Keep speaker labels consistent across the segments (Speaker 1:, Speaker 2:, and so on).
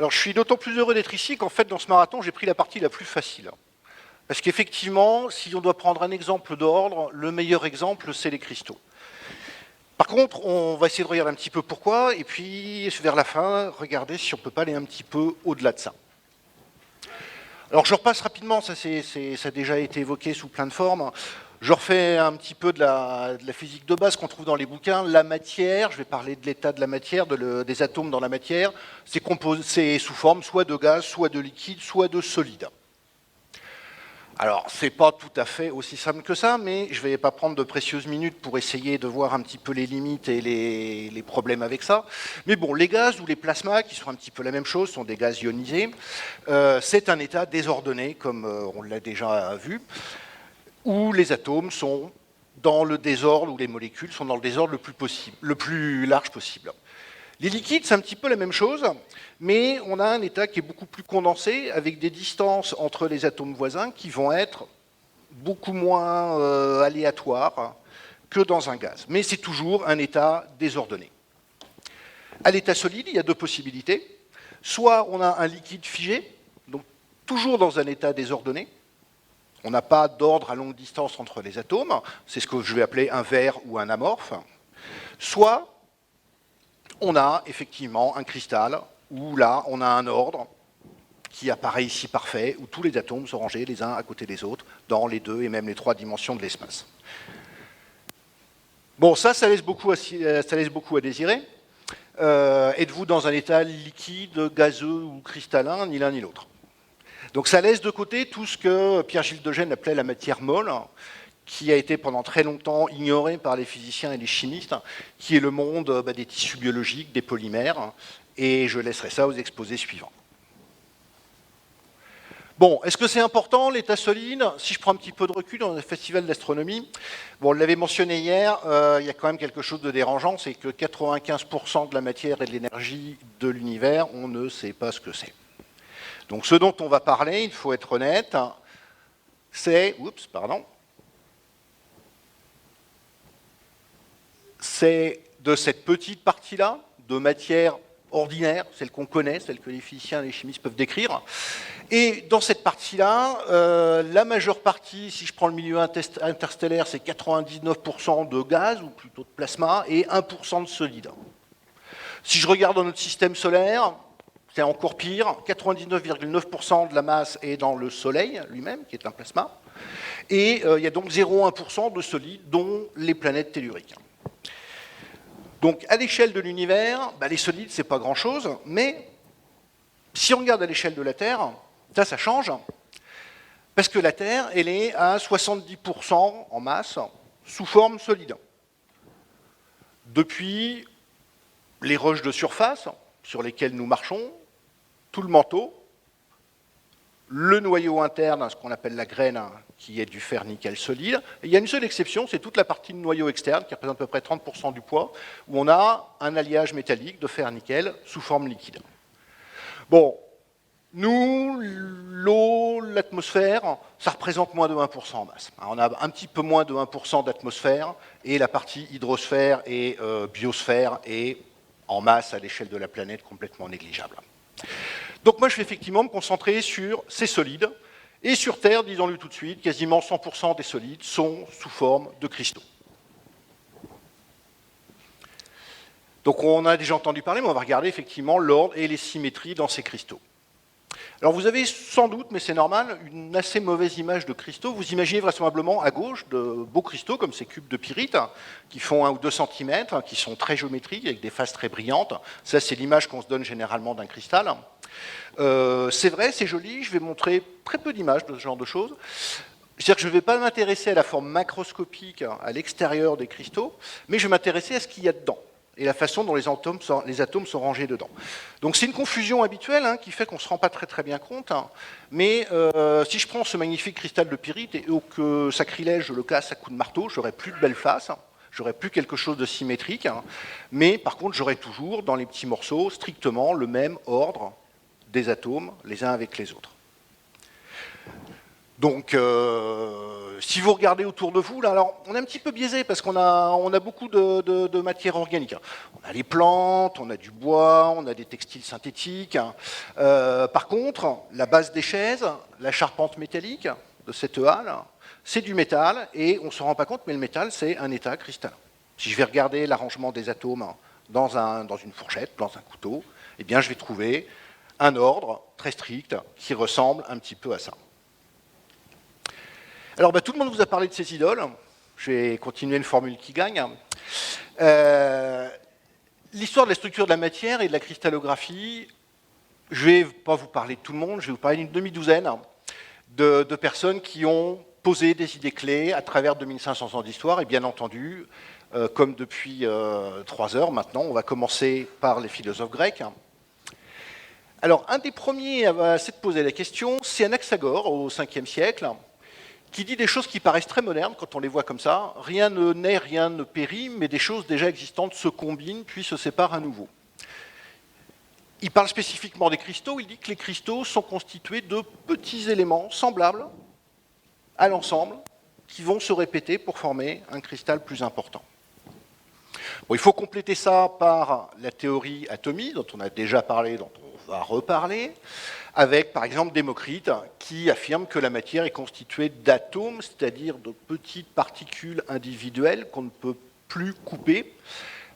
Speaker 1: Alors je suis d'autant plus heureux d'être ici qu'en fait dans ce marathon j'ai pris la partie la plus facile. Parce qu'effectivement, si on doit prendre un exemple d'ordre, le meilleur exemple c'est les cristaux. Par contre, on va essayer de regarder un petit peu pourquoi, et puis vers la fin, regarder si on ne peut pas aller un petit peu au-delà de ça. Alors je repasse rapidement, ça a déjà été évoqué sous plein de formes. Je refais un petit peu de la physique de base qu'on trouve dans les bouquins. La matière, je vais parler de l'état de la matière, des atomes dans la matière, c'est sous forme soit de gaz, soit de liquide, soit de solide. Alors, c'est pas tout à fait aussi simple que ça, mais je vais pas prendre de précieuses minutes pour essayer de voir un petit peu les limites et les problèmes avec ça. Mais bon, les gaz ou les plasmas, qui sont un petit peu la même chose, sont des gaz ionisés. C'est un état désordonné, comme on l'a déjà vu, où les atomes sont dans le désordre, où les molécules sont dans le désordre le plus large possible. Les liquides, c'est un petit peu la même chose, mais on a un état qui est beaucoup plus condensé, avec des distances entre les atomes voisins qui vont être beaucoup moins aléatoires que dans un gaz. Mais c'est toujours un état désordonné. À l'état solide, il y a deux possibilités. Soit on a un liquide figé, donc toujours dans un état désordonné. On n'a pas d'ordre à longue distance entre les atomes, c'est ce que je vais appeler un vert ou un amorphe. Soit on a effectivement un cristal où là, on a un ordre qui apparaît ici parfait, où tous les atomes sont rangés les uns à côté des autres dans les 2 et même les 3 dimensions de l'espace. Bon, ça laisse beaucoup à désirer. Êtes-vous dans un état liquide, gazeux ou cristallin, ni l'un ni l'autre? Donc ça laisse de côté tout ce que Pierre-Gilles Degennes appelait la matière molle, qui a été pendant très longtemps ignoré par les physiciens et les chimistes, qui est le monde des tissus biologiques, des polymères, et je laisserai ça aux exposés suivants. Bon, est-ce que c'est important, l'état solide? Si je prends un petit peu de recul dans le festival d'astronomie, bon, on l'avait mentionné hier, il y a quand même quelque chose de dérangeant, c'est que 95% de la matière et de l'énergie de l'univers, on ne sait pas ce que c'est. Donc ce dont on va parler, il faut être honnête, c'est de cette petite partie-là, de matière ordinaire, celle qu'on connaît, celle que les physiciens et les chimistes peuvent décrire. Et dans cette partie-là, la majeure partie, si je prends le milieu interstellaire, c'est 99% de gaz, ou plutôt de plasma, et 1% de solide. Si je regarde dans notre système solaire, c'est encore pire, 99,9% de la masse est dans le Soleil lui-même, qui est un plasma, et il y a donc 0,1% de solide, dont les planètes telluriques. Donc à l'échelle de l'univers, les solides, c'est pas grand-chose, mais si on regarde à l'échelle de la Terre, ça change, parce que la Terre, elle est à 70% en masse, sous forme solide. Depuis les roches de surface, sur lesquelles nous marchons, tout le manteau, le noyau interne, ce qu'on appelle la graine, qui est du fer-nickel solide. Et il y a une seule exception, c'est toute la partie de noyau externe, qui représente à peu près 30% du poids, où on a un alliage métallique de fer-nickel sous forme liquide. Bon, nous, l'eau, l'atmosphère, ça représente moins de 1% en masse. On a un petit peu moins de 1% d'atmosphère, et la partie hydrosphère et biosphère est en masse à l'échelle de la planète complètement négligeable. Donc moi, je vais effectivement me concentrer sur ces solides. Et sur Terre, disons-le tout de suite, quasiment 100% des solides sont sous forme de cristaux. Donc on a déjà entendu parler, mais on va regarder effectivement l'ordre et les symétries dans ces cristaux. Alors vous avez sans doute, mais c'est normal, une assez mauvaise image de cristaux. Vous imaginez vraisemblablement à gauche de beaux cristaux comme ces cubes de pyrite qui font 1 ou 2 cm, qui sont très géométriques avec des faces très brillantes. Ça, c'est l'image qu'on se donne généralement d'un cristal. C'est vrai, c'est joli. Je vais montrer très peu d'images de ce genre de choses. C'est-à-dire que je ne vais pas m'intéresser à la forme macroscopique à l'extérieur des cristaux, mais je vais m'intéresser à ce qu'il y a dedans et la façon dont les atomes sont rangés dedans. Donc c'est une confusion habituelle qui fait qu'on ne se rend pas très bien compte, mais si je prends ce magnifique cristal de pyrite et que sacrilège je le casse à coups de marteau, j'aurai plus de belles faces, j'aurai plus quelque chose de symétrique, mais par contre j'aurai toujours dans les petits morceaux strictement le même ordre des atomes les uns avec les autres. Donc si vous regardez autour de vous, là, alors on est un petit peu biaisé parce qu'on a beaucoup de matière organique. On a les plantes, on a du bois, on a des textiles synthétiques. Par contre, la base des chaises, la charpente métallique de cette halle, c'est du métal et on ne se rend pas compte, mais le métal, c'est un état cristallin. Si je vais regarder l'arrangement des atomes dans une fourchette, dans un couteau, eh bien, je vais trouver un ordre très strict qui ressemble un petit peu à ça. Alors, tout le monde vous a parlé de ces idoles. Je vais continuer une formule qui gagne. L'histoire de la structure de la matière et de la cristallographie, je ne vais pas vous parler de tout le monde, je vais vous parler d'une demi-douzaine de personnes qui ont posé des idées clés à travers 2500 ans d'histoire. Et bien entendu, comme depuis 3 heures maintenant, on va commencer par les philosophes grecs. Alors, un des premiers à s'être posé la question, c'est Anaxagore, au 5e siècle, qui dit des choses qui paraissent très modernes quand on les voit comme ça. Rien ne naît, rien ne périt, mais des choses déjà existantes se combinent puis se séparent à nouveau. Il parle spécifiquement des cristaux, il dit que les cristaux sont constitués de petits éléments semblables à l'ensemble qui vont se répéter pour former un cristal plus important. Bon, il faut compléter ça par la théorie atomie, dont on a déjà parlé, dont on va reparler, avec par exemple Démocrite, qui affirme que la matière est constituée d'atomes, c'est-à-dire de petites particules individuelles qu'on ne peut plus couper,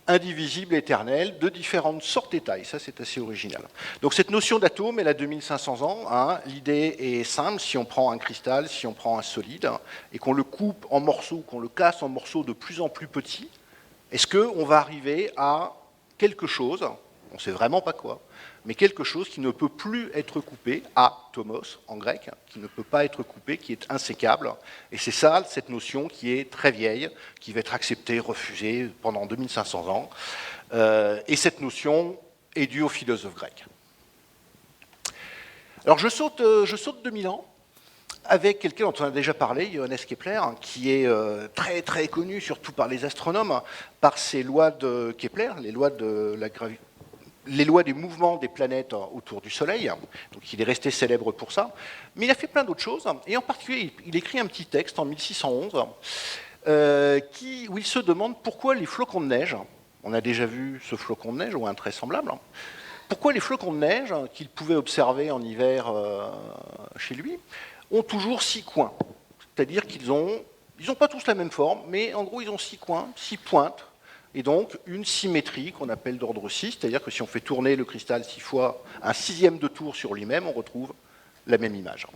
Speaker 1: indivisibles, éternelles, de différentes sortes et tailles. Ça, c'est assez original. Donc cette notion d'atome, elle a 2500 ans. Hein. L'idée est simple, si on prend un cristal, si on prend un solide, et qu'on le coupe en morceaux, qu'on le casse en morceaux de plus en plus petits, est-ce qu'on va arriver à quelque chose, on ne sait vraiment pas quoi, mais quelque chose qui ne peut plus être coupé, atomos en grec, qui ne peut pas être coupé, qui est insécable. Et c'est ça, cette notion qui est très vieille, qui va être acceptée, refusée pendant 2500 ans. Et cette notion est due aux philosophes grecs. Alors je saute 2000 ans avec quelqu'un dont on a déjà parlé, Johannes Kepler, qui est très très connu, surtout par les astronomes, par ses lois de Kepler, les lois de la gravité, les lois des mouvements des planètes autour du Soleil, donc il est resté célèbre pour ça, mais il a fait plein d'autres choses, et en particulier, il écrit un petit texte en 1611, où il se demande pourquoi les flocons de neige, on a déjà vu ce flocon de neige, ou un très semblable, pourquoi les flocons de neige, qu'il pouvait observer en hiver chez lui, ont toujours 6 coins, c'est-à-dire qu'ils n'ont pas tous la même forme, mais en gros ils ont 6 coins, 6 pointes, et donc une symétrie qu'on appelle d'ordre 6, c'est-à-dire que si on fait tourner le cristal 6 fois, un 6e de tour sur lui-même, on retrouve la même image.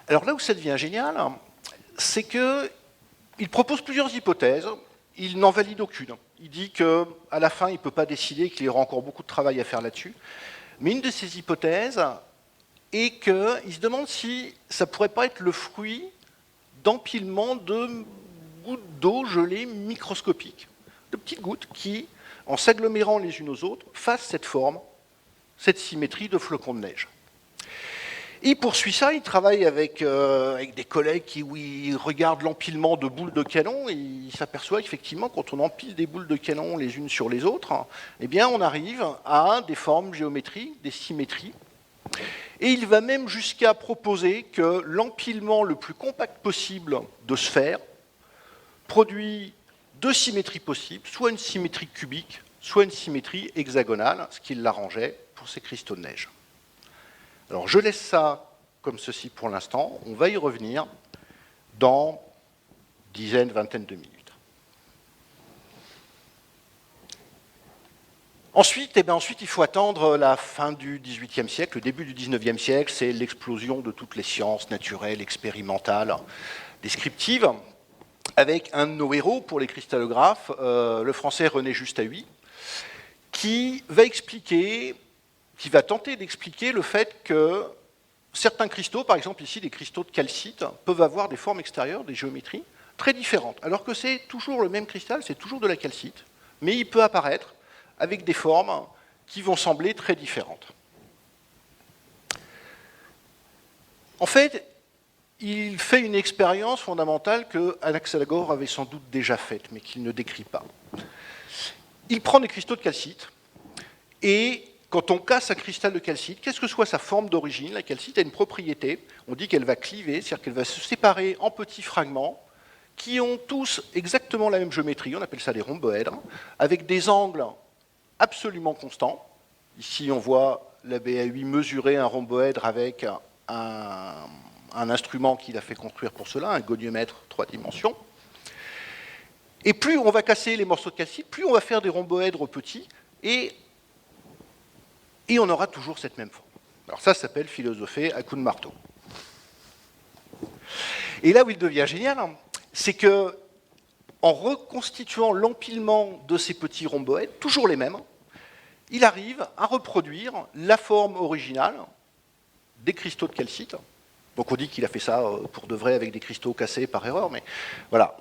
Speaker 1: Alors là où ça devient génial, c'est qu'il propose plusieurs hypothèses, il n'en valide aucune. Il dit qu'à la fin, il ne peut pas décider, qu'il y aura encore beaucoup de travail à faire là-dessus. Mais une de ces hypothèses est qu'il se demande si ça ne pourrait pas être le fruit d'empilement de gouttes d'eau gelées microscopiques, de petites gouttes qui, en s'agglomérant les unes aux autres, fassent cette forme, cette symétrie de flocons de neige. Il poursuit ça, il travaille avec des collègues qui regardent l'empilement de boules de canon et il s'aperçoit qu'effectivement, quand on empile des boules de canon les unes sur les autres, eh bien, on arrive à des formes géométriques, des symétries. Et il va même jusqu'à proposer que l'empilement le plus compact possible de sphères produit 2 symétries possibles, soit une symétrie cubique, soit une symétrie hexagonale, ce qui l'arrangeait pour ces cristaux de neige. Alors je laisse ça comme ceci pour l'instant, on va y revenir dans dizaines, vingtaines de minutes. Ensuite, il faut attendre la fin du XVIIIe siècle, le début du XIXe siècle, c'est l'explosion de toutes les sciences naturelles, expérimentales, descriptives, avec un de nos héros pour les cristallographes, le français René Justahuy, qui va tenter d'expliquer le fait que certains cristaux, par exemple ici des cristaux de calcite, peuvent avoir des formes extérieures, des géométries très différentes, alors que c'est toujours le même cristal, c'est toujours de la calcite, mais il peut apparaître avec des formes qui vont sembler très différentes. En fait, il fait une expérience fondamentale que Anaxagore avait sans doute déjà faite, mais qu'il ne décrit pas. Il prend des cristaux de calcite et quand on casse un cristal de calcite, qu'est-ce que soit sa forme d'origine, la calcite a une propriété, on dit qu'elle va cliver, c'est-à-dire qu'elle va se séparer en petits fragments qui ont tous exactement la même géométrie, on appelle ça des rhomboèdres, avec des angles absolument constants. Ici, on voit la BA8 mesurer un rhomboèdre avec un instrument qu'il a fait construire pour cela, un goniomètre 3 dimensions. Et plus on va casser les morceaux de calcite, plus on va faire des rhomboèdres petits, et on aura toujours cette même forme. Alors ça s'appelle philosopher à coups de marteau. Et là où il devient génial, c'est que en reconstituant l'empilement de ces petits rhomboèdres, toujours les mêmes, il arrive à reproduire la forme originale des cristaux de calcite. Donc on dit qu'il a fait ça pour de vrai avec des cristaux cassés par erreur, mais voilà,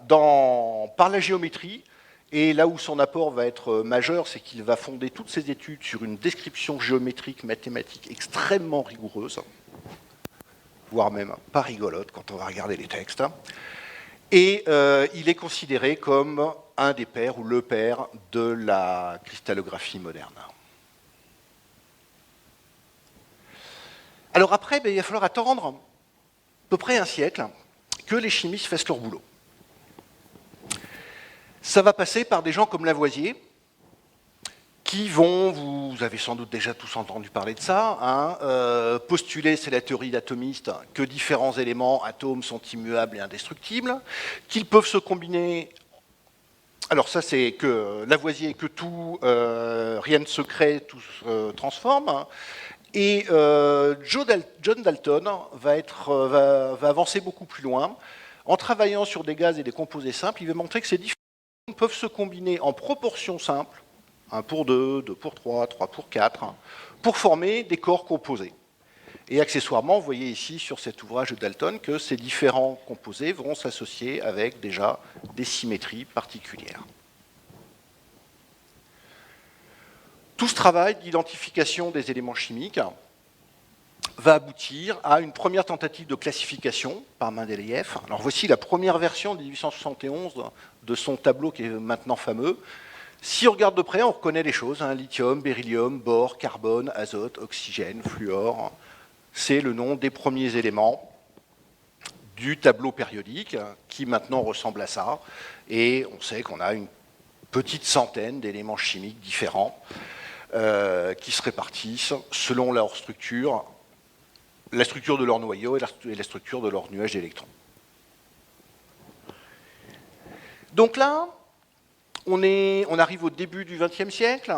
Speaker 1: par la géométrie, et là où son apport va être majeur, c'est qu'il va fonder toutes ses études sur une description géométrique, mathématique extrêmement rigoureuse, voire même pas rigolote quand on va regarder les textes. Et il est considéré comme un des pères ou le père de la cristallographie moderne. Alors après, il va falloir attendre à peu près un siècle que les chimistes fassent leur boulot. Ça va passer par des gens comme Lavoisier, qui vont, vous avez sans doute déjà tous entendu parler de ça, postuler, c'est la théorie d'atomiste, que différents éléments, atomes, sont immuables et indestructibles, qu'ils peuvent se combiner. Alors ça, c'est que Lavoisier, que tout, rien ne se crée, tout se transforme. Et John Dalton va avancer beaucoup plus loin. En travaillant sur des gaz et des composés simples, il va montrer que ces différents atomes peuvent se combiner en proportions simples, 1 pour 2, 2 pour 3, 3 pour 4, pour former des corps composés. Et accessoirement, vous voyez ici sur cet ouvrage de Dalton que ces différents composés vont s'associer avec déjà des symétries particulières. Tout ce travail d'identification des éléments chimiques va aboutir à une première tentative de classification par Mendeleïev. Alors voici la première version de 1871 de son tableau qui est maintenant fameux. Si on regarde de près, on reconnaît les choses, lithium, beryllium, bore, carbone, azote, oxygène, fluor. C'est le nom des premiers éléments du tableau périodique qui maintenant ressemble à ça. Et on sait qu'on a une petite centaine d'éléments chimiques différents qui se répartissent selon leur structure, la structure de leur noyau et la structure de leur nuage d'électrons. Donc là, on arrive au début du XXe siècle.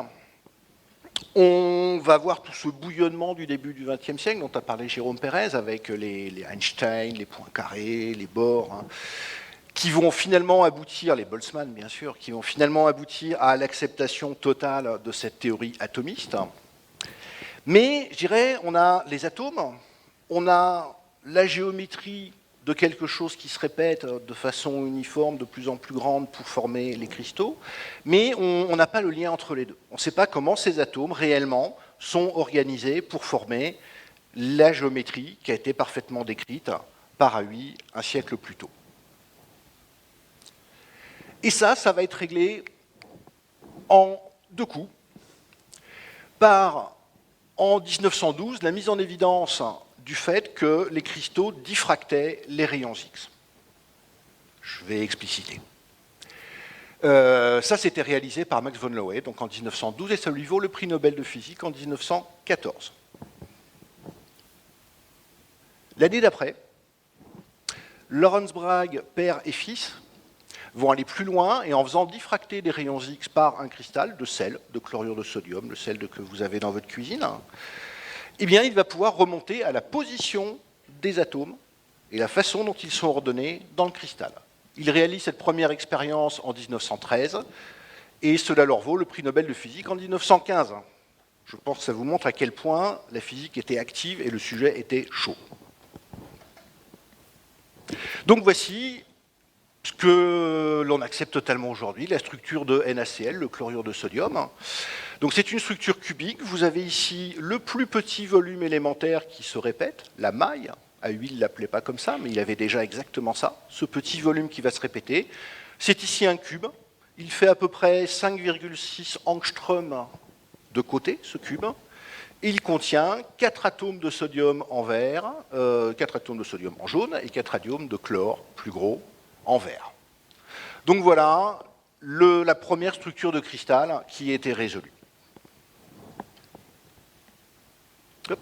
Speaker 1: On va voir tout ce bouillonnement du début du XXe siècle dont a parlé Jérôme Pérez avec les Einstein, les points carrés, les Bohr, qui vont finalement aboutir, les Boltzmann bien sûr, qui vont finalement aboutir à l'acceptation totale de cette théorie atomiste. Mais, je dirais, on a les atomes, on a la géométrie de quelque chose qui se répète de façon uniforme, de plus en plus grande pour former les cristaux, mais on n'a pas le lien entre les deux. On ne sait pas comment ces atomes, réellement, sont organisés pour former la géométrie qui a été parfaitement décrite par Haüy un siècle plus tôt. Et ça va être réglé en 2 coups, par, en 1912, la mise en évidence du fait que les cristaux diffractaient les rayons X. Je vais expliciter. Ça, c'était réalisé par Max von Laue, donc en 1912, et ça lui vaut le prix Nobel de physique en 1914. L'année d'après, Lawrence Bragg, père et fils, vont aller plus loin et en faisant diffracter des rayons X par un cristal de sel, de chlorure de sodium, le sel que vous avez dans votre cuisine, eh bien, il va pouvoir remonter à la position des atomes et la façon dont ils sont ordonnés dans le cristal. Il réalise cette première expérience en 1913 et cela leur vaut le prix Nobel de physique en 1915. Je pense que ça vous montre à quel point la physique était active et le sujet était chaud. Donc voici ce que l'on accepte totalement aujourd'hui, la structure de NaCl, le chlorure de sodium. Donc c'est une structure cubique. Vous avez ici le plus petit volume élémentaire qui se répète, la maille. Haüy ne l'appelait pas comme ça, mais il avait déjà exactement ça, ce petit volume qui va se répéter. C'est ici un cube. Il fait à peu près 5,6 angstrom de côté, ce cube. Il contient 4 atomes de sodium en vert, 4 atomes de sodium en jaune et 4 atomes de chlore, plus gros, en vert. Donc voilà la première structure de cristal qui était résolue. Hop.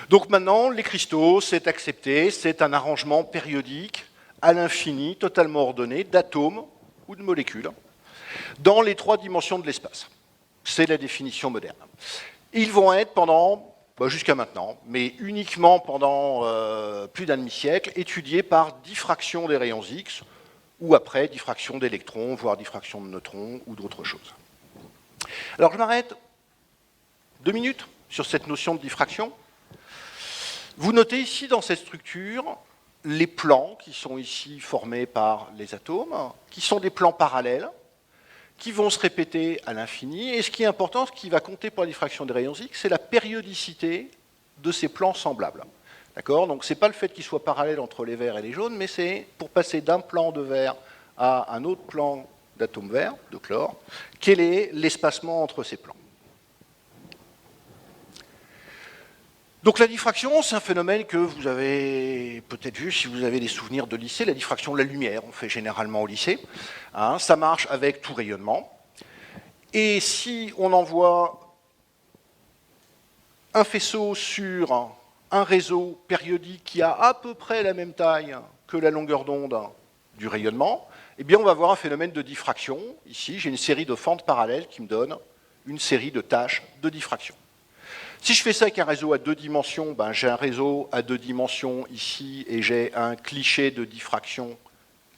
Speaker 1: Donc maintenant, les cristaux, c'est accepté, c'est un arrangement périodique à l'infini, totalement ordonné, d'atomes ou de molécules, dans les 3 dimensions de l'espace. C'est la définition moderne. Ils vont être pendant, jusqu'à maintenant, mais uniquement pendant plus d'un demi-siècle, étudiés par diffraction des rayons X, ou après diffraction d'électrons, voire diffraction de neutrons, ou d'autres choses. Alors je m'arrête 2 minutes sur cette notion de diffraction. Vous notez ici dans cette structure les plans qui sont ici formés par les atomes, qui sont des plans parallèles, qui vont se répéter à l'infini. Et ce qui est important, ce qui va compter pour la diffraction des rayons X, c'est la périodicité de ces plans semblables. D'accord ? Donc ce n'est pas le fait qu'ils soient parallèles entre les verts et les jaunes, mais c'est pour passer d'un plan de vert à un autre plan d'atomes verts, de chlore, quel est l'espacement entre ces plans. Donc la diffraction, c'est un phénomène que vous avez peut-être vu si vous avez des souvenirs de lycée, la diffraction de la lumière, on fait généralement au lycée. Hein, ça marche avec tout rayonnement. Et si on envoie un faisceau sur un réseau périodique qui a à peu près la même taille que la longueur d'onde du rayonnement, eh bien on va avoir un phénomène de diffraction. Ici, j'ai une série de fentes parallèles qui me donne une série de tâches de diffraction. Si je fais ça avec un réseau à 2 dimensions, j'ai un réseau à 2 dimensions ici et j'ai un cliché de diffraction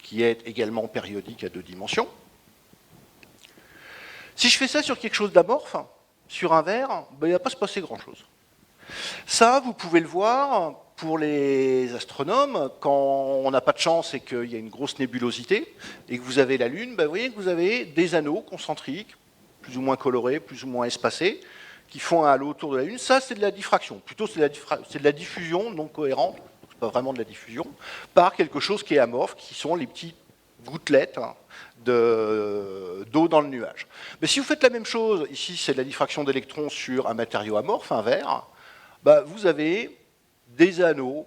Speaker 1: qui est également périodique à 2 dimensions. Si je fais ça sur quelque chose d'amorphe, sur un verre, il ne va pas se passer grand-chose. Ça, vous pouvez le voir pour les astronomes, quand on n'a pas de chance et qu'il y a une grosse nébulosité et que vous avez la Lune, vous voyez que vous avez des anneaux concentriques, plus ou moins colorés, plus ou moins espacés, qui font un halo autour de la Lune. Ça, c'est de la diffraction. Plutôt, c'est de la diffusion non cohérente, c'est pas vraiment de la diffusion, par quelque chose qui est amorphe, qui sont les petites gouttelettes d'eau dans le nuage. Mais si vous faites la même chose, ici, c'est de la diffraction d'électrons sur un matériau amorphe, un verre, vous avez des anneaux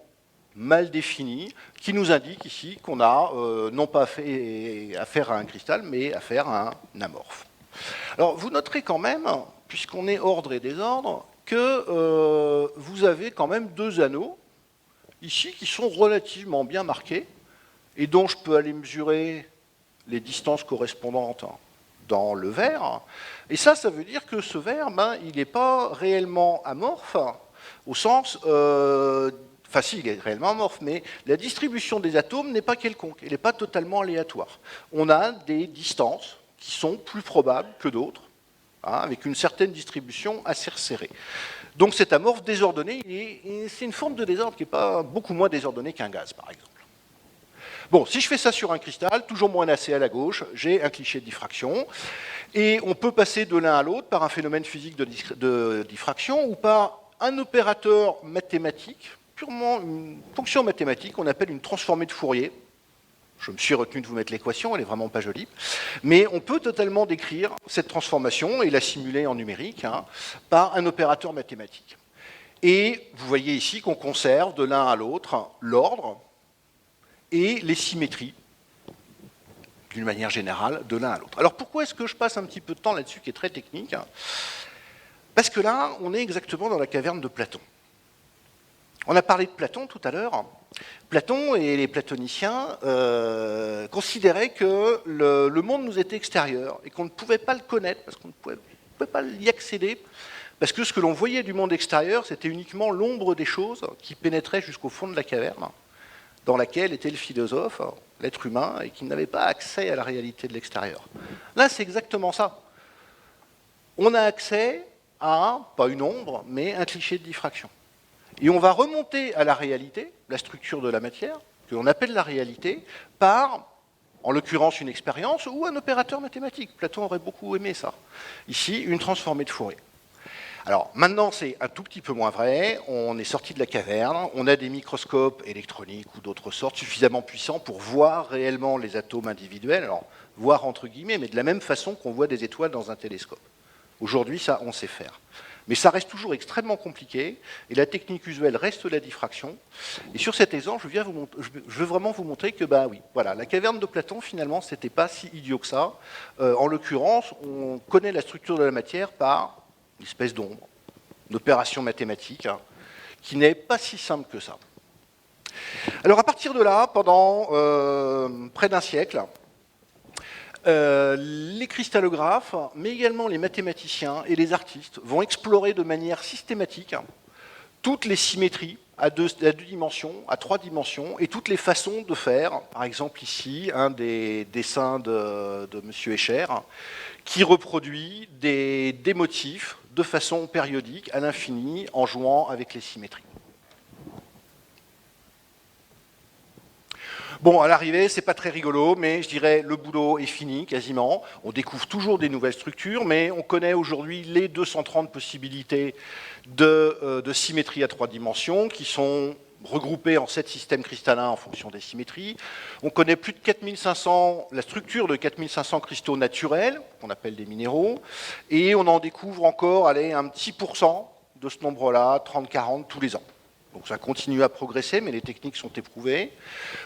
Speaker 1: mal définis qui nous indiquent ici qu'on a non pas affaire à un cristal, mais affaire à un amorphe. Alors, vous noterez quand même, puisqu'on est ordre et désordre, que vous avez quand même 2 anneaux, ici, qui sont relativement bien marqués, et dont je peux aller mesurer les distances correspondantes dans le verre. Et ça veut dire que ce verre, il n'est pas réellement amorphe, au sens... Enfin, si, il est réellement amorphe, mais la distribution des atomes n'est pas quelconque, elle n'est pas totalement aléatoire. On a des distances qui sont plus probables que d'autres, avec une certaine distribution assez resserrée. Donc cet amorphe désordonné, c'est une forme de désordre qui n'est pas beaucoup moins désordonnée qu'un gaz, par exemple. Bon, si je fais ça sur un cristal, toujours moins assez à la gauche, j'ai un cliché de diffraction, et on peut passer de l'un à l'autre par un phénomène physique de diffraction ou par un opérateur mathématique, purement une fonction mathématique qu'on appelle une transformée de Fourier. Je me suis retenu de vous mettre l'équation, elle n'est vraiment pas jolie. Mais on peut totalement décrire cette transformation et la simuler en numérique par un opérateur mathématique. Et vous voyez ici qu'on conserve de l'un à l'autre l'ordre et les symétries, d'une manière générale, de l'un à l'autre. Alors pourquoi est-ce que je passe un petit peu de temps là-dessus, qui est très technique? Parce que là, on est exactement dans la caverne de Platon. On a parlé de Platon tout à l'heure. Platon et les platoniciens considéraient que le monde nous était extérieur et qu'on ne pouvait pas le connaître parce qu'on ne pouvait pas y accéder, parce que ce que l'on voyait du monde extérieur, c'était uniquement l'ombre des choses qui pénétrait jusqu'au fond de la caverne, dans laquelle était le philosophe, l'être humain, et qui n'avait pas accès à la réalité de l'extérieur. Là, c'est exactement ça. On a accès à, pas une ombre, mais un cliché de diffraction. Et on va remonter à la réalité, la structure de la matière, que l'on appelle la réalité, par, en l'occurrence, une expérience ou un opérateur mathématique. Platon aurait beaucoup aimé ça. Ici, une transformée de Fourier. Alors, maintenant, c'est un tout petit peu moins vrai. On est sorti de la caverne, on a des microscopes électroniques ou d'autres sortes suffisamment puissants pour voir réellement les atomes individuels. Alors, voir entre guillemets, mais de la même façon qu'on voit des étoiles dans un télescope. Aujourd'hui, ça, on sait faire. Mais ça reste toujours extrêmement compliqué, et la technique usuelle reste la diffraction. Et sur cet exemple, je veux vraiment vous montrer que, bah oui, voilà, la caverne de Platon, finalement, c'était pas si idiot que ça. En l'occurrence, on connaît la structure de la matière par une espèce d'ombre, une opération mathématique, hein, qui n'est pas si simple que ça. Alors à partir de là, pendant près d'un siècle, les cristallographes, mais également les mathématiciens et les artistes vont explorer de manière systématique toutes les symétries à deux dimensions, à 3 dimensions, et toutes les façons de faire. Par exemple ici, un des dessins de M. Escher, qui reproduit des motifs de façon périodique à l'infini en jouant avec les symétries. Bon, à l'arrivée, c'est pas très rigolo, mais je dirais le boulot est fini quasiment. On découvre toujours des nouvelles structures, mais on connaît aujourd'hui les 230 possibilités de symétrie à 3 dimensions qui sont regroupées en 7 systèmes cristallins en fonction des symétries. On connaît plus de 4500, la structure de 4500 cristaux naturels, qu'on appelle des minéraux, et on en découvre encore, allez, un petit pourcent de ce nombre-là, 30-40 tous les ans. Donc ça continue à progresser, mais les techniques sont éprouvées.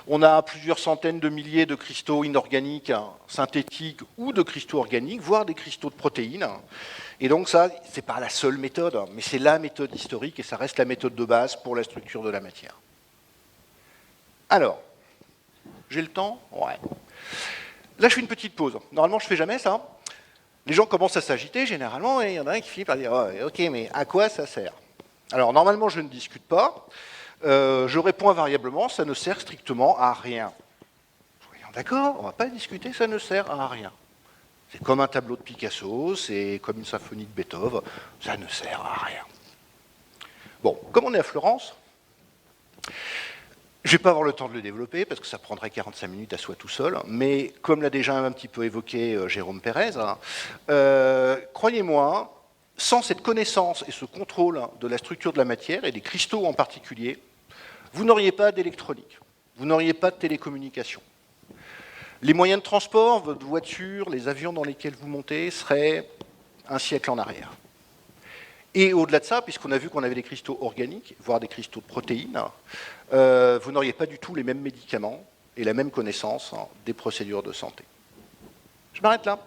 Speaker 1: On a plusieurs centaines de milliers de cristaux inorganiques, synthétiques ou de cristaux organiques, voire des cristaux de protéines. Et donc ça, c'est pas la seule méthode, mais c'est la méthode historique et ça reste la méthode de base pour la structure de la matière. Alors, j'ai le temps? Ouais. Là, je fais une petite pause. Normalement, je fais jamais ça. Les gens commencent à s'agiter généralement et il y en a un qui finit par dire oh, « Ok, mais à quoi ça sert ?» Alors, normalement, je ne discute pas. Je réponds invariablement, ça ne sert strictement à rien. Soyons d'accord, on ne va pas discuter, ça ne sert à rien. C'est comme un tableau de Picasso, c'est comme une symphonie de Beethoven, ça ne sert à rien. Bon, comme on est à Florence, je ne vais pas avoir le temps de le développer, parce que ça prendrait 45 minutes à soi tout seul, mais comme l'a déjà un petit peu évoqué Jérôme Pérez, croyez-moi, sans cette connaissance et ce contrôle de la structure de la matière, et des cristaux en particulier, vous n'auriez pas d'électronique, vous n'auriez pas de télécommunication. Les moyens de transport, votre voiture, les avions dans lesquels vous montez, seraient un siècle en arrière. Et au-delà de ça, puisqu'on a vu qu'on avait des cristaux organiques, voire des cristaux de protéines, vous n'auriez pas du tout les mêmes médicaments et la même connaissance des procédures de santé. Je m'arrête là.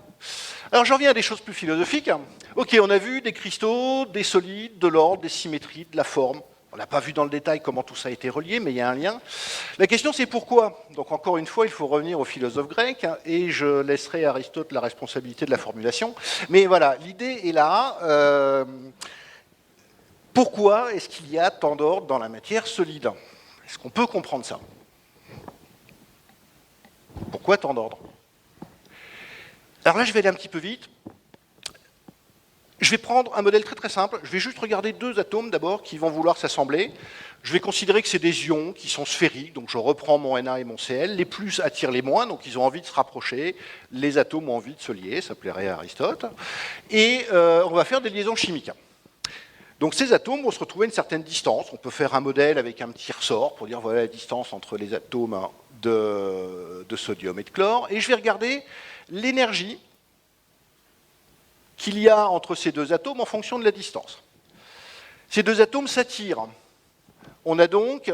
Speaker 1: Alors j'en viens à des choses plus philosophiques. Ok, on a vu des cristaux, des solides, de l'ordre, des symétries, de la forme. On n'a pas vu dans le détail comment tout ça a été relié, mais il y a un lien. La question c'est pourquoi. Donc encore une fois, il faut revenir aux philosophes grecs, et je laisserai à Aristote la responsabilité de la formulation. Mais voilà, l'idée est là. Pourquoi est-ce qu'il y a tant d'ordre dans la matière solide? Est-ce qu'on peut comprendre ça? Pourquoi tant d'ordre? Alors là, je vais aller un petit peu vite. Je vais prendre un modèle très très simple. Je vais juste regarder 2 atomes d'abord qui vont vouloir s'assembler. Je vais considérer que c'est des ions qui sont sphériques, donc je reprends mon Na et mon Cl. Les plus attirent les moins, donc ils ont envie de se rapprocher. Les atomes ont envie de se lier, ça plairait à Aristote. Et on va faire des liaisons chimiques. Donc ces atomes vont se retrouver à une certaine distance. On peut faire un modèle avec un petit ressort pour dire voilà la distance entre les atomes de sodium et de chlore. Et je vais regarder l'énergie qu'il y a entre ces 2 atomes en fonction de la distance. Ces 2 atomes s'attirent. On a donc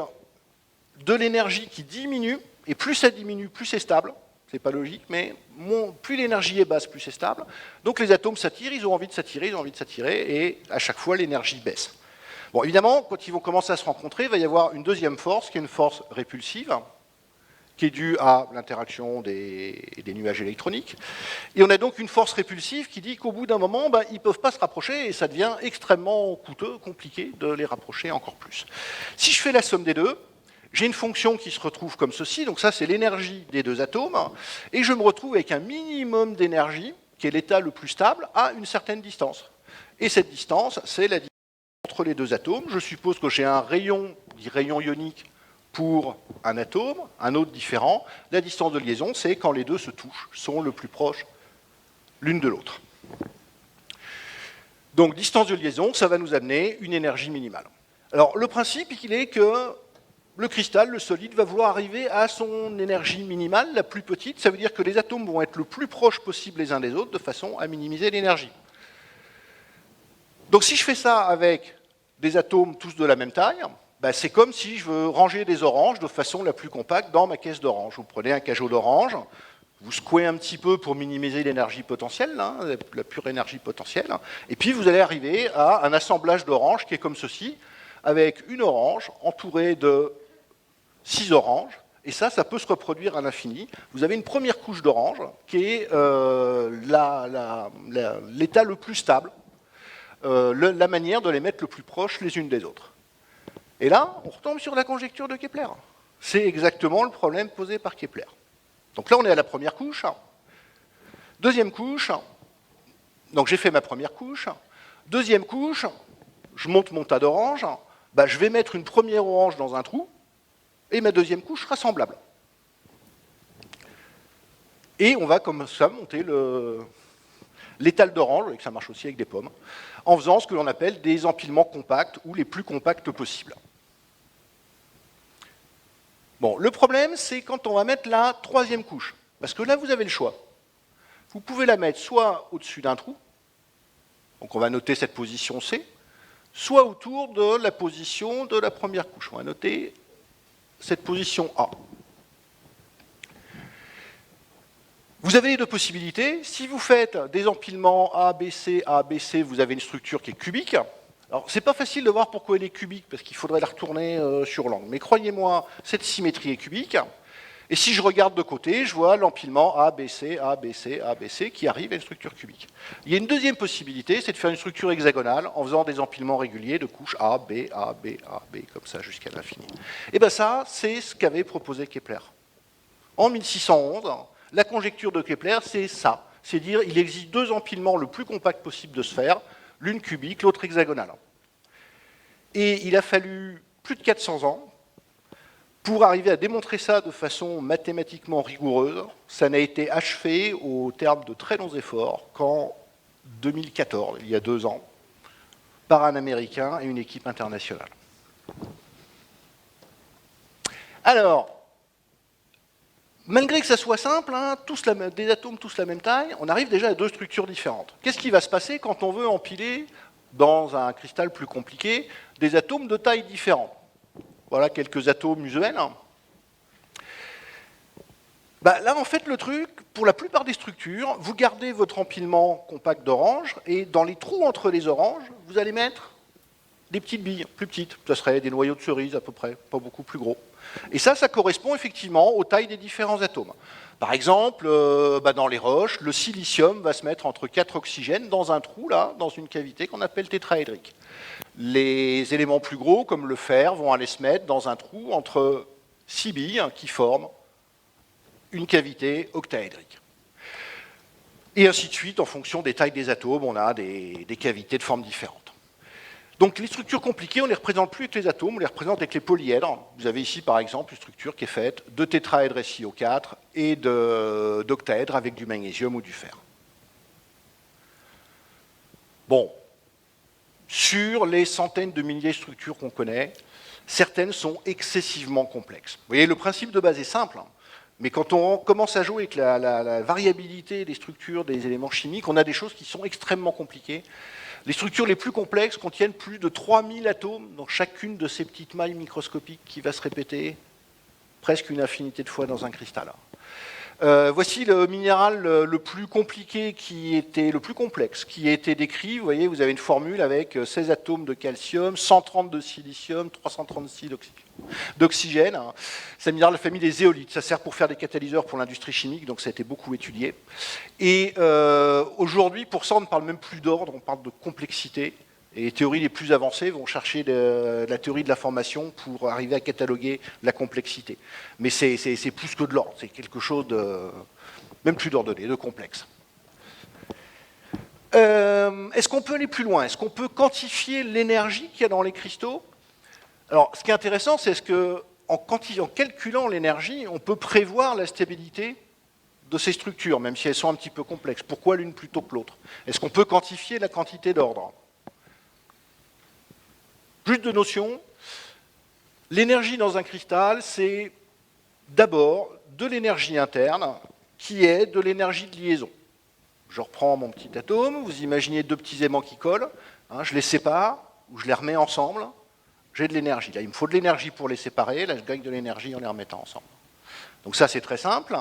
Speaker 1: de l'énergie qui diminue, et plus ça diminue, plus c'est stable. C'est pas logique, mais plus l'énergie est basse, plus c'est stable. Donc les atomes s'attirent, ils ont envie de s'attirer, ils ont envie de s'attirer, et à chaque fois l'énergie baisse. Bon, évidemment, quand ils vont commencer à se rencontrer, il va y avoir une deuxième force, qui est une force répulsive, qui est due à l'interaction des nuages électroniques. Et on a donc une force répulsive qui dit qu'au bout d'un moment, ils ne peuvent pas se rapprocher, et ça devient extrêmement coûteux, compliqué de les rapprocher encore plus. Si je fais la somme des deux, j'ai une fonction qui se retrouve comme ceci, donc ça c'est l'énergie des 2 atomes, et je me retrouve avec un minimum d'énergie, qui est l'état le plus stable, à une certaine distance. Et cette distance, c'est la distance entre les 2 atomes. Je suppose que j'ai un rayon, dit rayon ionique, pour un atome, un autre différent. La distance de liaison, c'est quand les 2 se touchent, sont le plus proches l'une de l'autre. Donc distance de liaison, ça va nous amener une énergie minimale. Alors le principe, il est que le cristal, le solide, va vouloir arriver à son énergie minimale, la plus petite. Ça veut dire que les atomes vont être le plus proches possible les uns des autres, de façon à minimiser l'énergie. Donc si je fais ça avec des atomes tous de la même taille, ben, c'est comme si je veux ranger des oranges de façon la plus compacte dans ma caisse d'orange. Vous prenez un cajot d'orange, vous secouez un petit peu pour minimiser l'énergie potentielle, hein, la pure énergie potentielle, et puis vous allez arriver à un assemblage d'oranges qui est comme ceci, avec une orange entourée de 6 oranges, et ça peut se reproduire à l'infini. Vous avez une première couche d'orange qui est l'état le plus stable, la manière de les mettre le plus proches les unes des autres. Et là, on retombe sur la conjecture de Kepler. C'est exactement le problème posé par Kepler. Donc là, on est à la première couche. Deuxième couche, donc j'ai fait ma première couche. Deuxième couche, je monte mon tas d'oranges. Ben, je vais mettre une première orange dans un trou, et ma deuxième couche sera semblable. Et on va comme ça monter l'étal d'orange, et que ça marche aussi avec des pommes, en faisant ce que l'on appelle des empilements compacts, ou les plus compacts possibles. Bon, le problème, c'est quand on va mettre la troisième couche. Parce que là, vous avez le choix. Vous pouvez la mettre soit au-dessus d'un trou, donc on va noter cette position C, soit autour de la position de la première couche. On va noter cette position A. Vous avez les deux possibilités. Si vous faites des empilements A, B, C, vous avez une structure qui est cubique. Alors, c'est pas facile de voir pourquoi elle est cubique, parce qu'il faudrait la retourner sur l'angle. Mais croyez-moi, cette symétrie est cubique. Et si je regarde de côté, je vois l'empilement A, B, C, A, B, C, A, B, C qui arrive à une structure cubique. Il y a une deuxième possibilité, c'est de faire une structure hexagonale en faisant des empilements réguliers de couches A, B, A, B, A, B, comme ça jusqu'à l'infini. Et bien ça, c'est ce qu'avait proposé Kepler. En 1611, la conjecture de Kepler, c'est ça. C'est dire il existe deux empilements le plus compacts possible de sphères, l'une cubique, l'autre hexagonale. Et il a fallu plus de 400 ans pour arriver à démontrer ça de façon mathématiquement rigoureuse. Ça n'a été achevé au terme de très longs efforts qu'en 2014, il y a 2 ans, par un Américain et une équipe internationale. Alors, malgré que ça soit simple, hein, des atomes tous la même taille, on arrive déjà à deux structures différentes. Qu'est-ce qui va se passer quand on veut empiler dans un cristal plus compliqué des atomes de taille différente? Voilà quelques atomes usuels. Bah, là, en fait, le truc, pour la plupart des structures, vous gardez votre empilement compact d'orange, et dans les trous entre les oranges, vous allez mettre des petites billes, plus petites. Ça serait des noyaux de cerise à peu près, pas beaucoup plus gros. Et ça correspond effectivement aux tailles des différents atomes. Par exemple, dans les roches, le silicium va se mettre entre 4 oxygènes dans un trou, là, dans une cavité qu'on appelle tétraédrique. Les éléments plus gros, comme le fer, vont aller se mettre dans un trou entre 6 billes qui forment une cavité octaédrique. Et ainsi de suite, en fonction des tailles des atomes, on a des cavités de formes différentes. Donc les structures compliquées, on ne les représente plus avec les atomes, on les représente avec les polyèdres. Vous avez ici par exemple une structure qui est faite de tétraèdres SiO4 et d'octaèdres avec du magnésium ou du fer. Bon, sur les centaines de milliers de structures qu'on connaît, certaines sont excessivement complexes. Vous voyez, le principe de base est simple, hein, mais quand on commence à jouer avec la variabilité des structures des éléments chimiques, on a des choses qui sont extrêmement compliquées. Les structures les plus complexes contiennent plus de 3000 atomes dans chacune de ces petites mailles microscopiques qui va se répéter presque une infinité de fois dans un cristal. Voici le minéral le plus compliqué, le plus complexe, qui a été décrit. Vous voyez, vous avez une formule avec 16 atomes de calcium, 130 de silicium, 336 d'oxygène. C'est un minéral de la famille des zéolites. Ça sert pour faire des catalyseurs pour l'industrie chimique, donc ça a été beaucoup étudié. Et aujourd'hui, pour ça, on ne parle même plus d'ordre, on parle de complexité. Et les théories les plus avancées vont chercher la théorie de l'information pour arriver à cataloguer la complexité. Mais c'est plus que de l'ordre, c'est quelque chose de même plus d'ordonné, de complexe. Est-ce qu'on peut aller plus loin? Est-ce qu'on peut quantifier l'énergie qu'il y a dans les cristaux? Alors, ce qui est intéressant, c'est qu'en calculant l'énergie, on peut prévoir la stabilité de ces structures, même si elles sont un petit peu complexes. Pourquoi l'une plutôt que l'autre? Est-ce qu'on peut quantifier la quantité d'ordre? Juste de notion, l'énergie dans un cristal, c'est d'abord de l'énergie interne qui est de l'énergie de liaison. Je reprends mon petit atome, vous imaginez deux petits aimants qui collent, Hein, je les sépare ou je les remets ensemble, j'ai de l'énergie. Là, il me faut de l'énergie pour les séparer, là, je gagne de l'énergie en les remettant ensemble. Donc ça, c'est très simple.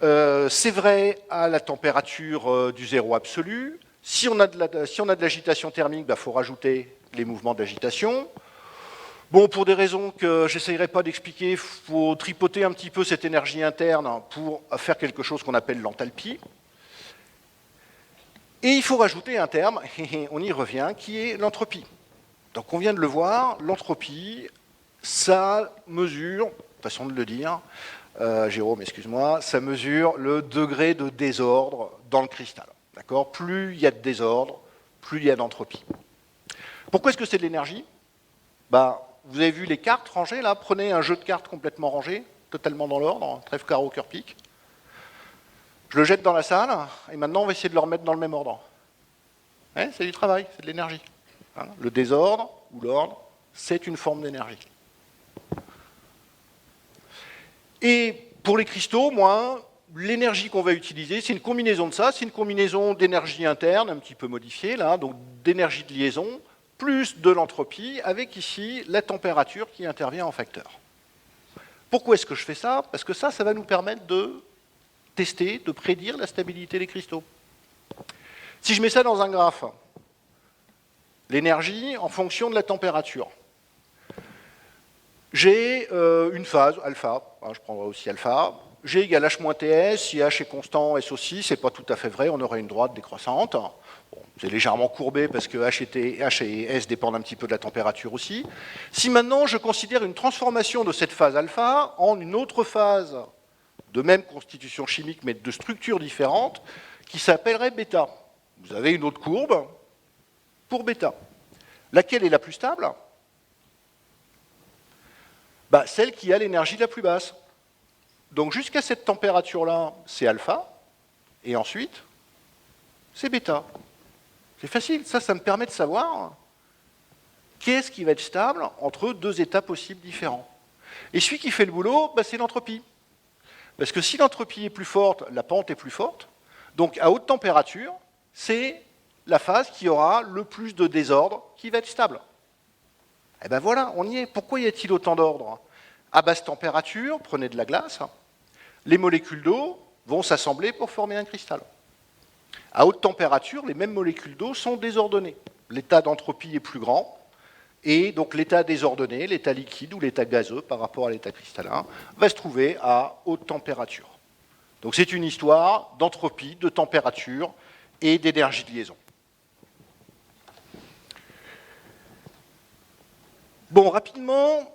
Speaker 1: C'est vrai à la température du zéro absolu. Si on a de l'agitation thermique, il faut rajouter les mouvements d'agitation. Bon, pour des raisons que j'essayerai pas d'expliquer, il faut tripoter un petit peu cette énergie interne pour faire quelque chose qu'on appelle l'enthalpie. Et il faut rajouter un terme, et on y revient, qui est l'entropie. Donc on vient de le voir, l'entropie, ça mesure, façon de le dire, Jérôme, excuse-moi, ça mesure le degré de désordre dans le cristal. D'accord ? Plus il y a de désordre, plus il y a d'entropie. Pourquoi est-ce que c'est de l'énergie ? Vous avez vu les cartes rangées, là ? Prenez un jeu de cartes complètement rangé, totalement dans l'ordre, trèfle, carreau, cœur, pique. Je le jette dans la salle, et maintenant on va essayer de le remettre dans le même ordre. Ouais, c'est du travail, c'est de l'énergie. Hein, le désordre, ou l'ordre, c'est une forme d'énergie. Et pour les cristaux, l'énergie qu'on va utiliser, c'est une combinaison de ça, c'est une combinaison d'énergie interne, un petit peu modifiée, là, donc d'énergie de liaison, plus de l'entropie, avec ici la température qui intervient en facteur. Pourquoi est-ce que je fais ça ? Parce que ça va nous permettre de tester, de prédire la stabilité des cristaux. Si je mets ça dans un graphe, l'énergie en fonction de la température, j'ai une phase, alpha, je prendrai aussi alpha, G égale H moins TS, si H est constant, S aussi, c'est pas tout à fait vrai, on aurait une droite décroissante. Bon, c'est légèrement courbé parce que H et S dépendent un petit peu de la température aussi. Si maintenant je considère une transformation de cette phase alpha en une autre phase de même constitution chimique mais de structure différente, qui s'appellerait bêta. Vous avez une autre courbe pour bêta. Laquelle est la plus stable ? Celle qui a l'énergie la plus basse. Donc jusqu'à cette température-là, c'est alpha, et ensuite, c'est bêta. C'est facile, ça me permet de savoir qu'est-ce qui va être stable entre deux états possibles différents. Et celui qui fait le boulot, c'est l'entropie. Parce que si l'entropie est plus forte, la pente est plus forte, donc à haute température, c'est la phase qui aura le plus de désordre qui va être stable. Et bien voilà, on y est. Pourquoi y a-t-il autant d'ordre ? À basse température, prenez de la glace, les molécules d'eau vont s'assembler pour former un cristal. À haute température, les mêmes molécules d'eau sont désordonnées. L'état d'entropie est plus grand, et donc l'état désordonné, l'état liquide ou l'état gazeux par rapport à l'état cristallin, va se trouver à haute température. Donc c'est une histoire d'entropie, de température et d'énergie de liaison. Bon, rapidement,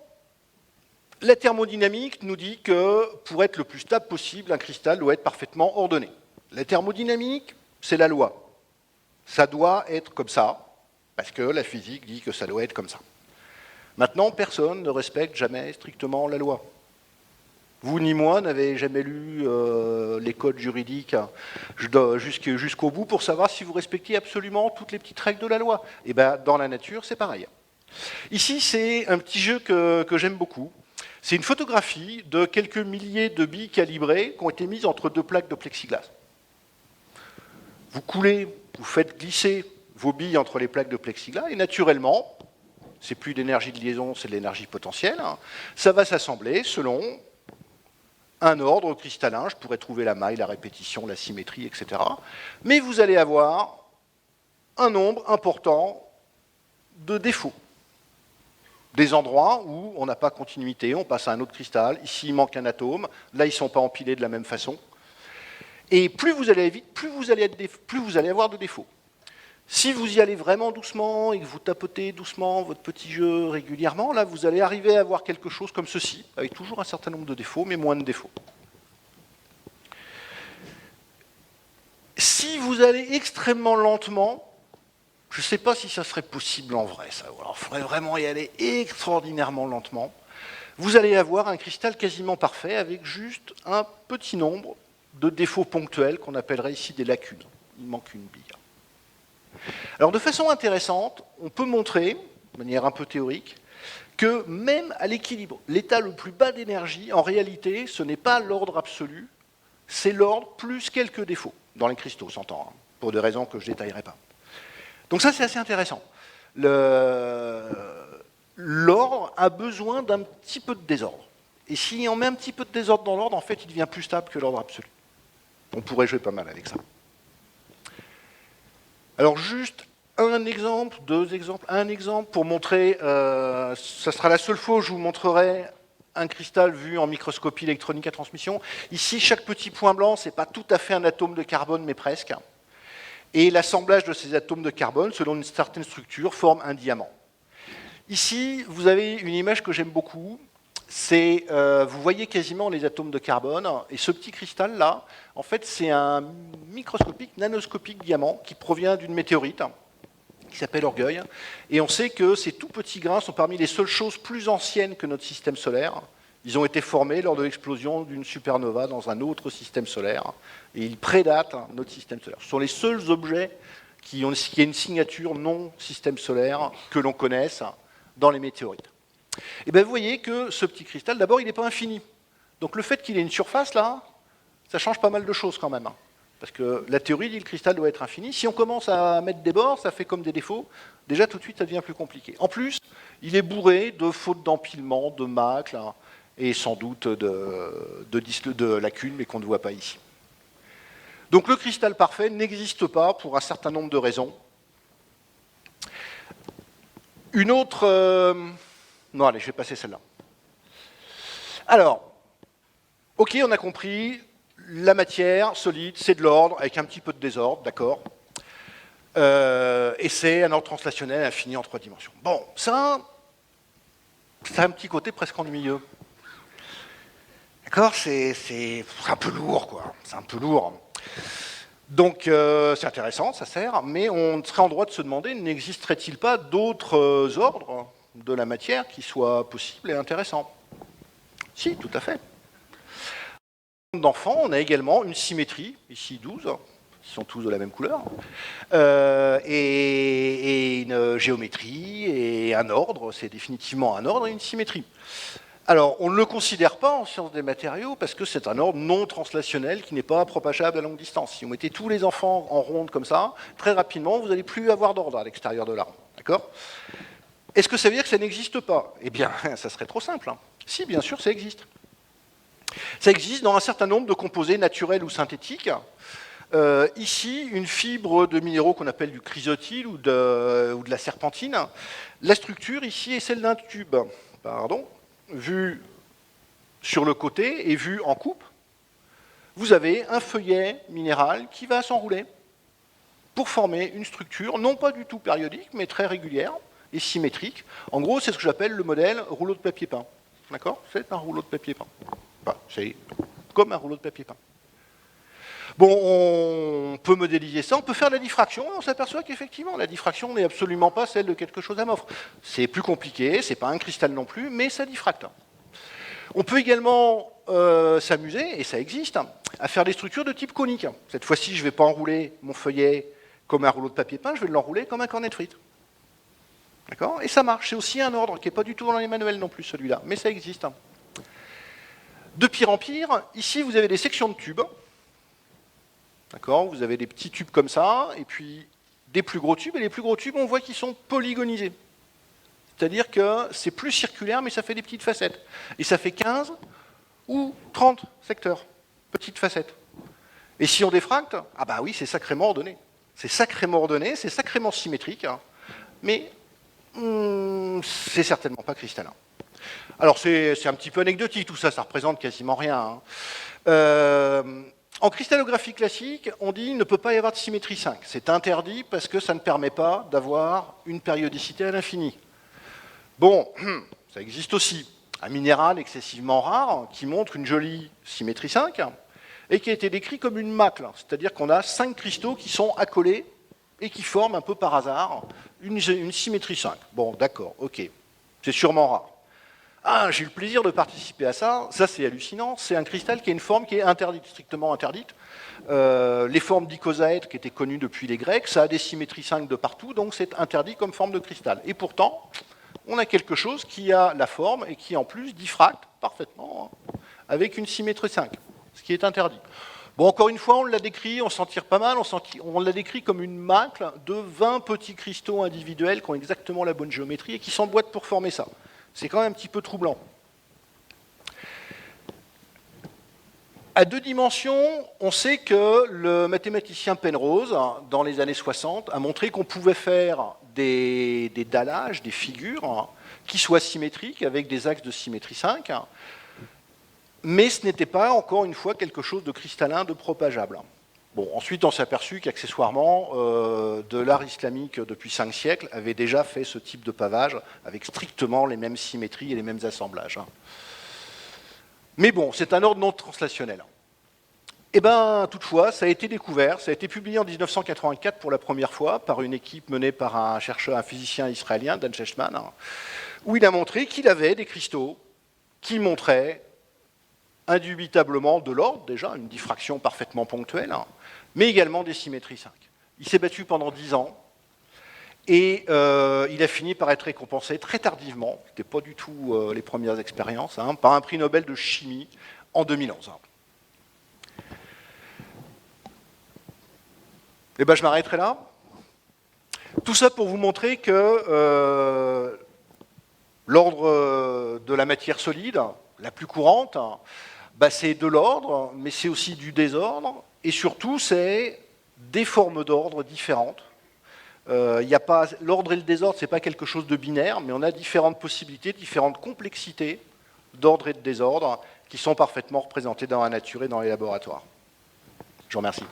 Speaker 1: la thermodynamique nous dit que pour être le plus stable possible, un cristal doit être parfaitement ordonné. La thermodynamique, c'est la loi. Ça doit être comme ça, parce que la physique dit que ça doit être comme ça. Maintenant, personne ne respecte jamais strictement la loi. Vous ni moi n'avez jamais lu les codes juridiques jusqu'au bout pour savoir si vous respectiez absolument toutes les petites règles de la loi. Et bien, dans la nature, c'est pareil. Ici, c'est un petit jeu que j'aime beaucoup. C'est une photographie de quelques milliers de billes calibrées qui ont été mises entre deux plaques de plexiglas. Vous coulez, vous faites glisser vos billes entre les plaques de plexiglas et naturellement, c'est plus d'énergie de liaison, c'est de l'énergie potentielle, ça va s'assembler selon un ordre cristallin. Je pourrais trouver la maille, la répétition, la symétrie, etc. Mais vous allez avoir un nombre important de défauts. Des endroits où on n'a pas continuité, on passe à un autre cristal, ici il manque un atome, là ils ne sont pas empilés de la même façon. Et plus vous allez vite, plus vous allez avoir de défauts. Si vous y allez vraiment doucement et que vous tapotez doucement votre petit jeu régulièrement, là vous allez arriver à avoir quelque chose comme ceci, avec toujours un certain nombre de défauts, mais moins de défauts. Si vous allez extrêmement lentement, je ne sais pas si ça serait possible en vrai, ça. Alors, il faudrait vraiment y aller extraordinairement lentement. Vous allez avoir un cristal quasiment parfait avec juste un petit nombre de défauts ponctuels qu'on appellerait ici des lacunes. Il manque une bille. Alors, de façon intéressante, on peut montrer, de manière un peu théorique, que même à l'équilibre, l'état le plus bas d'énergie, en réalité, ce n'est pas l'ordre absolu, c'est l'ordre plus quelques défauts, dans les cristaux, s'entend, pour des raisons que je ne détaillerai pas. Donc ça, c'est assez intéressant. L'ordre a besoin d'un petit peu de désordre. Et si on met un petit peu de désordre dans l'ordre, en fait, il devient plus stable que l'ordre absolu. On pourrait jouer pas mal avec ça. Alors juste un exemple, deux exemples, un exemple pour montrer, ça sera la seule fois où je vous montrerai un cristal vu en microscopie électronique à transmission. Ici, chaque petit point blanc, ce n'est pas tout à fait un atome de carbone, mais presque. Et l'assemblage de ces atomes de carbone, selon une certaine structure, forme un diamant. Ici, vous avez une image que j'aime beaucoup. C'est, vous voyez quasiment les atomes de carbone, et ce petit cristal-là, en fait, c'est un microscopique, nanoscopique diamant qui provient d'une météorite, qui s'appelle Orgueil, et on sait que ces tout petits grains sont parmi les seules choses plus anciennes que notre système solaire. Ils ont été formés lors de l'explosion d'une supernova dans un autre système solaire, et ils prédatent notre système solaire. Ce sont les seuls objets qui ont une signature non système solaire que l'on connaisse dans les météorites. Et bien vous voyez que ce petit cristal, d'abord, il n'est pas infini. Donc le fait qu'il ait une surface, là, ça change pas mal de choses quand même. Parce que la théorie dit que le cristal doit être infini. Si on commence à mettre des bords, ça fait comme des défauts. Déjà, tout de suite, ça devient plus compliqué. En plus, il est bourré de fautes d'empilement, de macles, et sans doute de lacunes, mais qu'on ne voit pas ici. Donc le cristal parfait n'existe pas pour un certain nombre de raisons. Une autre... Non, allez, je vais passer celle-là. Alors, ok, on a compris, la matière solide, c'est de l'ordre, avec un petit peu de désordre, d'accord. Et c'est un ordre translationnel infini en 3 dimensions. Bon, ça a un petit côté presque ennuyeux. D'accord, c'est un peu lourd, quoi. C'est un peu lourd. Donc, c'est intéressant, ça sert, mais on serait en droit de se demander, n'existerait-il pas d'autres ordres de la matière qui soient possibles et intéressants? Si, tout à fait. D'enfants, on a également une symétrie, ici 12, qui sont tous de la même couleur, et une géométrie et un ordre, c'est définitivement un ordre et une symétrie. Alors, on ne le considère pas en sciences des matériaux parce que c'est un ordre non translationnel qui n'est pas propageable à longue distance. Si vous mettez tous les enfants en ronde comme ça, très rapidement, vous n'allez plus avoir d'ordre à l'extérieur de la ronde. D'accord ? Est-ce que ça veut dire que ça n'existe pas? Eh bien, ça serait trop simple. Si, bien sûr, ça existe. Ça existe dans un certain nombre de composés naturels ou synthétiques. Ici, une fibre de minéraux qu'on appelle du chrysotile ou de la serpentine. La structure ici est celle d'un tube. Pardon. Vu sur le côté et vu en coupe, vous avez un feuillet minéral qui va s'enrouler pour former une structure, non pas du tout périodique, mais très régulière et symétrique. En gros, c'est ce que j'appelle le modèle rouleau de papier peint. D'accord? C'est un rouleau de papier peint. Enfin, c'est comme un rouleau de papier peint. Bon, on peut modéliser ça, on peut faire la diffraction, et on s'aperçoit qu'effectivement, la diffraction n'est absolument pas celle de quelque chose amorphe. C'est plus compliqué, c'est pas un cristal non plus, mais ça diffracte. On peut également s'amuser, et ça existe, à faire des structures de type conique. Cette fois-ci, je ne vais pas enrouler mon feuillet comme un rouleau de papier peint, je vais l'enrouler comme un cornet de frites. D'accord? Et ça marche, c'est aussi un ordre qui n'est pas du tout dans les manuels non plus, celui-là, mais ça existe. De pire en pire, ici, vous avez des sections de tubes. D'accord, vous avez des petits tubes comme ça, et puis des plus gros tubes, et les plus gros tubes, on voit qu'ils sont polygonisés. C'est-à-dire que c'est plus circulaire, mais ça fait des petites facettes. Et ça fait 15 ou 30 secteurs, petites facettes. Et si on défracte, ah bah oui, c'est sacrément ordonné. C'est sacrément ordonné, c'est sacrément symétrique, hein, mais c'est certainement pas cristallin. Alors c'est un petit peu anecdotique tout ça, ça représente quasiment rien. Hein. En cristallographie classique, on dit qu'il ne peut pas y avoir de symétrie 5. C'est interdit parce que ça ne permet pas d'avoir une périodicité à l'infini. Bon, ça existe aussi. Un minéral excessivement rare qui montre une jolie symétrie 5 et qui a été décrit comme une macle. C'est-à-dire qu'on a 5 cristaux qui sont accolés et qui forment un peu par hasard une symétrie 5. Bon, d'accord, ok. C'est sûrement rare. Ah, j'ai eu le plaisir de participer à ça. Ça, c'est hallucinant. C'est un cristal qui a une forme qui est interdite, strictement interdite. Les formes d'icosaèdres qui étaient connues depuis les Grecs, ça a des symétries 5 de partout, donc c'est interdit comme forme de cristal. Et pourtant, on a quelque chose qui a la forme et qui, en plus, diffracte parfaitement avec une symétrie 5, ce qui est interdit. Bon, encore une fois, on l'a décrit, on s'en tire pas mal, on l'a décrit comme une macle de 20 petits cristaux individuels qui ont exactement la bonne géométrie et qui s'emboîtent pour former ça. C'est quand même un petit peu troublant. À 2 dimensions, on sait que le mathématicien Penrose, dans les années 60, a montré qu'on pouvait faire des dallages, des figures, qui soient symétriques, avec des axes de symétrie 5, mais ce n'était pas, encore une fois, quelque chose de cristallin, de propageable. Bon, ensuite, on s'est aperçu qu'accessoirement, de l'art islamique, depuis 5 siècles, avait déjà fait ce type de pavage, avec strictement les mêmes symétries et les mêmes assemblages. Mais bon, c'est un ordre non translationnel. Eh bien, toutefois, ça a été découvert, ça a été publié en 1984 pour la première fois par une équipe menée par un chercheur, un physicien israélien, Dan Shechtman, où il a montré qu'il avait des cristaux qui montraient indubitablement de l'ordre, déjà, une diffraction parfaitement ponctuelle, mais également des symétries 5. Il s'est battu pendant 10 ans, et il a fini par être récompensé très tardivement, ce n'était pas du tout les premières expériences, par un prix Nobel de chimie en 2011. Et ben, je m'arrêterai là. Tout ça pour vous montrer que l'ordre de la matière solide, la plus courante, c'est de l'ordre, mais c'est aussi du désordre, et surtout, c'est des formes d'ordre différentes. L'ordre et le désordre, ce n'est pas quelque chose de binaire, mais on a différentes possibilités, différentes complexités d'ordre et de désordre qui sont parfaitement représentées dans la nature et dans les laboratoires. Je vous remercie.